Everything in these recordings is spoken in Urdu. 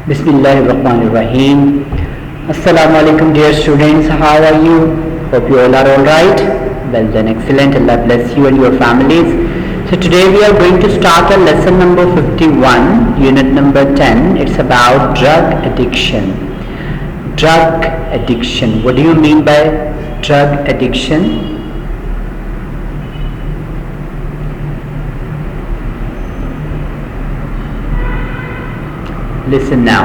Bismillahirrahmanirrahim. Assalamu alaikum dear students, how are you? Hope you all are alright. Well then, excellent. Allah bless you and your families. So today we are going to start our lesson number 51, unit number 10. It's about drug addiction. Drug addiction. What do you mean by drug addiction? Listen now.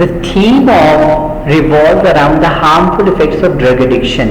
The theme of revolves around the harmful effects of drug addiction.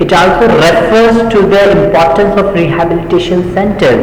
It also refers to the importance of rehabilitation centers.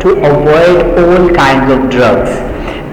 to avoid all kinds of drugs.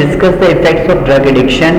discuss the effects of drug addiction.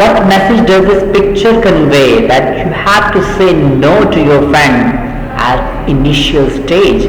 What message does this picture convey that you have to say no to your friend at initial stage?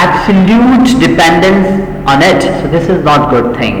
absolute dependence on it. So this is not good thing.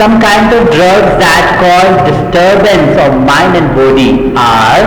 Some kind of drugs that cause disturbance of mind and body are,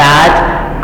that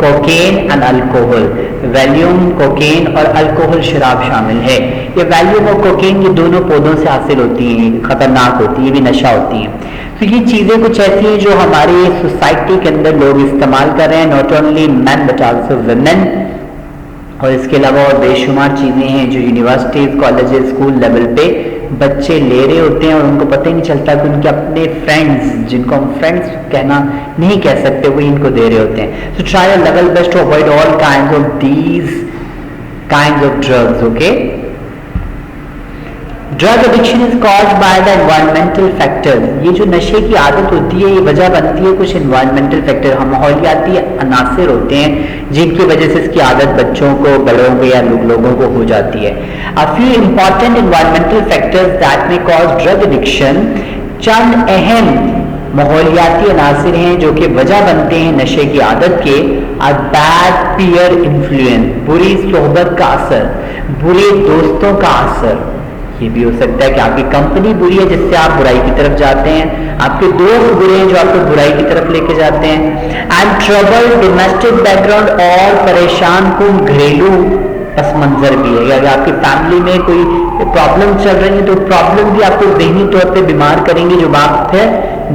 cocaine and alcohol. Valium cocaine اور الکوہل شراب شامل ہے. یہ ویلیوم اور کوکین یہ دونوں پودوں سے حاصل ہوتی ہیں, خطرناک ہوتی ہیں, یہ بھی نشہ ہوتی ہیں. تو یہ چیزیں کچھ ایسی ہیں جو ہماری سوسائٹی کے اندر لوگ استعمال کر رہے ہیں, not only men but also women. اور اس کے علاوہ اور بے شمار چیزیں ہیں جو یونیورسٹیز, کالجز, اسکول لیول پہ بچے لے رہے ہوتے ہیں اور ان کو پتہ ہی نہیں چلتا کہ ان کے اپنے فرینڈز, جن کو ہم فرینڈز کہنا نہیں کہہ سکتے, وہی ان کو دے رہے ہوتے ہیں. So try your level best to avoid all kinds of these kinds of drugs. Okay, drug addiction is caused by the environmental factors. یہ جو نشے کی عادت ہوتی ہے یہ وجہ بنتی ہے کچھ انوائرمنٹل فیکٹر, ماحولیاتی عناصر ہوتے ہیں جن کی وجہ سے اس کی عادت بچوں کو, بڑوں کو یا لوگوں کو ہو جاتی ہے. A few important environmental factors that may cause drug addiction. چند اہم ماحولیاتی عناصر ہیں جو کہ وجہ بنتے ہیں نشے کی عادت کے. A bad peer influence, بری صحبت کا اثر, برے دوستوں کا اثر. یہ بھی ہو سکتا ہے کہ آپ کی کمپنی بری ہے جس سے آپ برائی کی طرف جاتے ہیں, آپ کے دوست برے ہیں جو آپ کو برائی کی طرف لے کے جاتے ہیں. And trouble domestic back ground, اور پریشان کن گھریلو پس منظر بھی ہے. اگر آپ کی فیملی میں کوئی پرابلم چل رہی ہے تو پرابلم بھی آپ کو ذہنی طور پہ بیمار کریں گے, جو آپ پھر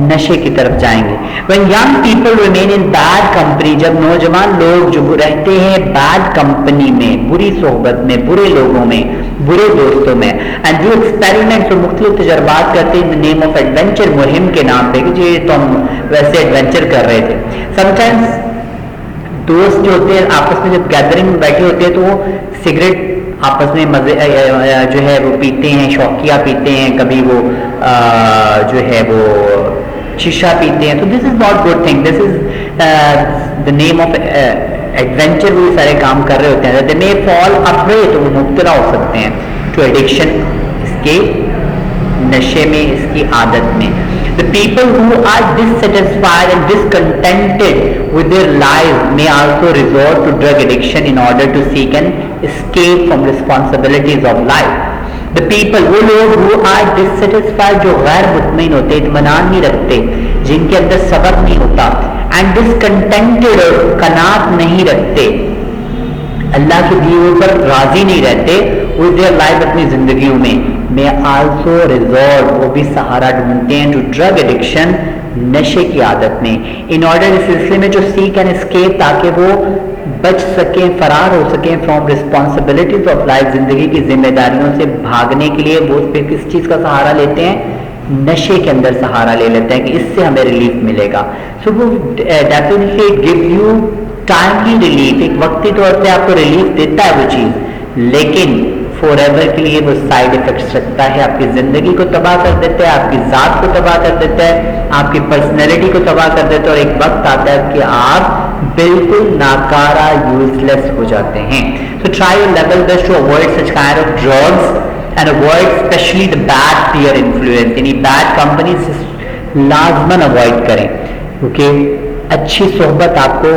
نشے کی طرف جائیں گے. when young people remain in bad company, جب نوجوان لوگ جو رہتے ہیں بیڈ کمپنی میں, بری صحبت میں, برے لوگوں میں, برے دوستوں میں, and do experiments, اور مختلف تجربات کرتے ہیں name of adventure, مہم کے نام پہ کہ جی تو ہم ویسے ایڈونچر کر رہے تھے. sometimes دوست جو ہوتے ہیں آپس میں جب گیدرنگ میں بیٹھے ہوتے ہیں تو وہ سگریٹ آپس میں مزے جو ہے وہ پیتے ہیں, شوقیہ پیتے ہیں, کبھی وہ جو ہے وہ شیشہ پیتے ہیں. تو this is not good thing, this is the name of adventure. وہ سارے کام کر رہے ہوتے ہیں, دے مے فال اپرے, تو وہ مبتلا ہو سکتے ہیں ٹو ایڈکشن, اس کے نشے میں, اس کی عادت میں. The people who are dissatisfied and discontented with their lives may also resort to drug addiction in order to seek an escape from responsibilities of life. The people, وہ لوگ who are dissatisfied, جو غیر مطمئن ہوتے, اطمینان نہیں رکھتے, جن کے اندر صبر نہیں ہوتا, and discontented, اور قناعت نہیں رکھتے, اللہ کے دیے پر راضی نہیں رہتے with their life, اپنی زندگیوں میں, may also resort, وہ بھی سہارا ڈھونڈتے ہیں, to drug addiction, نشے کی عادت میں, in order, اس سلسلے میں جو seek and escape, تاکہ وہ بچ سکیں, فرار ہو سکیں from responsibilities of life, زندگی کی ذمہ داریوں سے بھاگنے کے لیے وہ پھر کس چیز کا سہارا لیتے ہیں, نشے کے اندر سہارا لے لیتے ہیں کہ اس سے ہمیں ریلیف ملے گا. so وہ definitely it gives you timely relief, ایک وقتی طور پہ آپ کو ریلیف دیتا ہے وہ چیز, لیکن فور ایور کے لیے وہ سائڈ افیکٹس رکھتا ہے, آپ کی زندگی کو تباہ کر دیتا ہے, آپ کی ذات کو تباہ کر دیتا ہے, آپ کی پرسنالٹی کو تباہ کر دیتا ہے, اور ایک وقت آتا ہے کہ آپ بالکل ناکارہ, یوز لیس ہو جاتے ہیں. So try your level best to avoid such kind of drugs and avoid especially the bad peer influence, یعنی bad companies لازماً اوائڈ کریں, کیونکہ اچھی صحبت آپ کو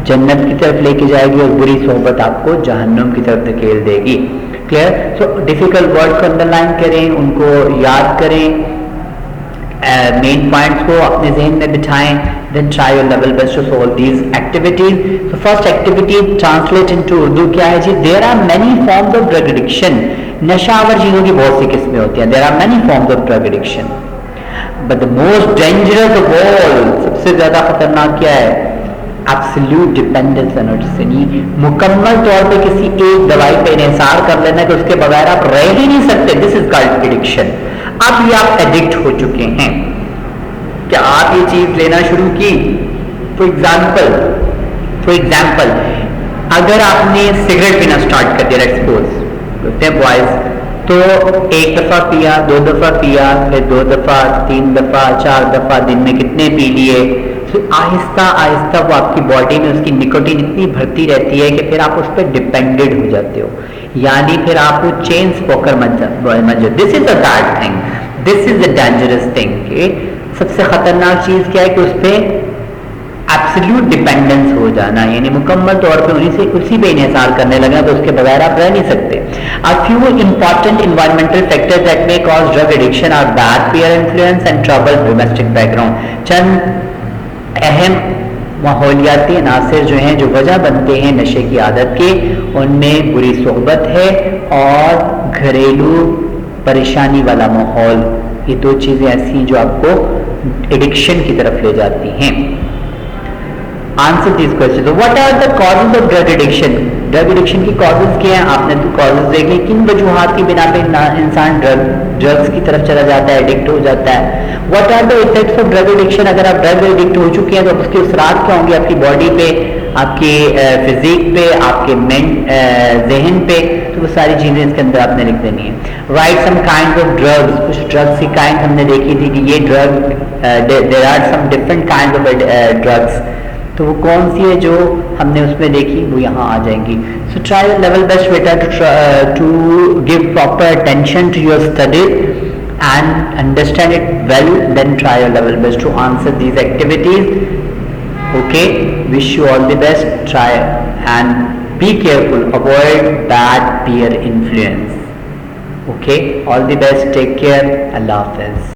جنت کی طرف لے کے جائے گی اور بری صحبت آپ کو جہنم کی طرف دھکیل دے گی. کلیئر؟ سو ڈیفیکلٹ ورڈ کو انڈر لائن کریں, ان کو یاد کریں, مین پوائنٹس کو اپنے ذہن میں بٹھائیں, then try your level best to solve these activities. So first activity translate into Urdu کیا ہے جی, there are many forms of drug addiction. نشہ آور چیزوں کی بہت سی قسمیں ہوتی ہیں, there are many forms of drug addiction, but the most dangerous of all, سب سے زیادہ خطرناک کیا ہے, absolute dependence on it, یعنی مکمل طور پہ کسی ایک دوائی پہ انحصار کر لینا کہ اس کے بغیر آپ رہ ہی نہیں سکتے. this is called addiction. اب یہ آپ ایڈکٹ ہو چکے ہیں کہ آپ یہ چیز لینا شروع کی. فور ایگزامپل اگر آپ نے سگریٹ پینا اسٹارٹ کر دیا, ایکسپوز ہوتے ہیں بوائز, تو ایک دفعہ پیا, 2 دفعہ پیا, پھر 2 دفعہ, 3 دفعہ, 4 دفعہ, دن میں کتنے پی لیے, پھر آہستہ آہستہ وہ آپ کی باڈی میں اس کی نکوٹین اتنی بھرتی رہتی ہے کہ پھر آپ اس پہ ڈپینڈڈ ہو جاتے ہو, یعنی پھر آپ کو چین اسموکر بن جاتے. This is a bad thing, this is a dangerous thing. کہ سب سے خطرناک چیز کیا ہے کہ اس پہ ایبسلیوٹ ڈپینڈنس ہو جانا, یعنی مکمل طور پہ اسی پہ انحصار کرنے لگا تو اس کے بغیر آپ رہ نہیں سکتے. A few important environmental factors that may cause drug addiction are bad peer influence and troubled domestic background. چند اہم ماحولیاتی عناصر جو ہیں جو وجہ بنتے ہیں نشے کی عادت کے، ان میں بری صحبت ہے اور گھریلو پریشانی والا ماحول، یہ دو چیزیں ایسی ہیں جو آپ کو ایڈکشن کی طرف لے جاتی ہیں. Answer these question. What are the causes of drug addiction? Drug addiction کی کازز کیا ہیں؟ آپ نے تو کازز دیکھ لی. کن وجوہات کی بنا پہ انسان ڈرگس کی طرف چلا جاتا ہے، ایڈکٹ ہو جاتا ہے؟ What are the effects of drug addiction? اگر آپ ڈرگ ایڈکٹ ہو چکے ہیں تو اس کے اثرات کیا ہوں گے آپ کی باڈی پہ، آپ کی فزیک پہ، آپ کے ذہن پہ؟ تو وہ ساری چیزیں اس کے اندر آپ نے لکھ دینی ہے. Write some kind of drugs. کچھ ڈرگس کی کائنڈ ہم نے دیکھی تھی کہ یہ drug there are some different kind of drugs, تو وہ کون سی ہے جو ہم نے اس میں دیکھی وہ یہاں آ جائیں گی. So try your level best بیٹا to give proper attention to your studies and understand it well, then try your level best to answer these activities. Okay, wish you all the best. Try and be careful, avoid bad peer influence. Okay, all the best, take care, Allah Hafiz.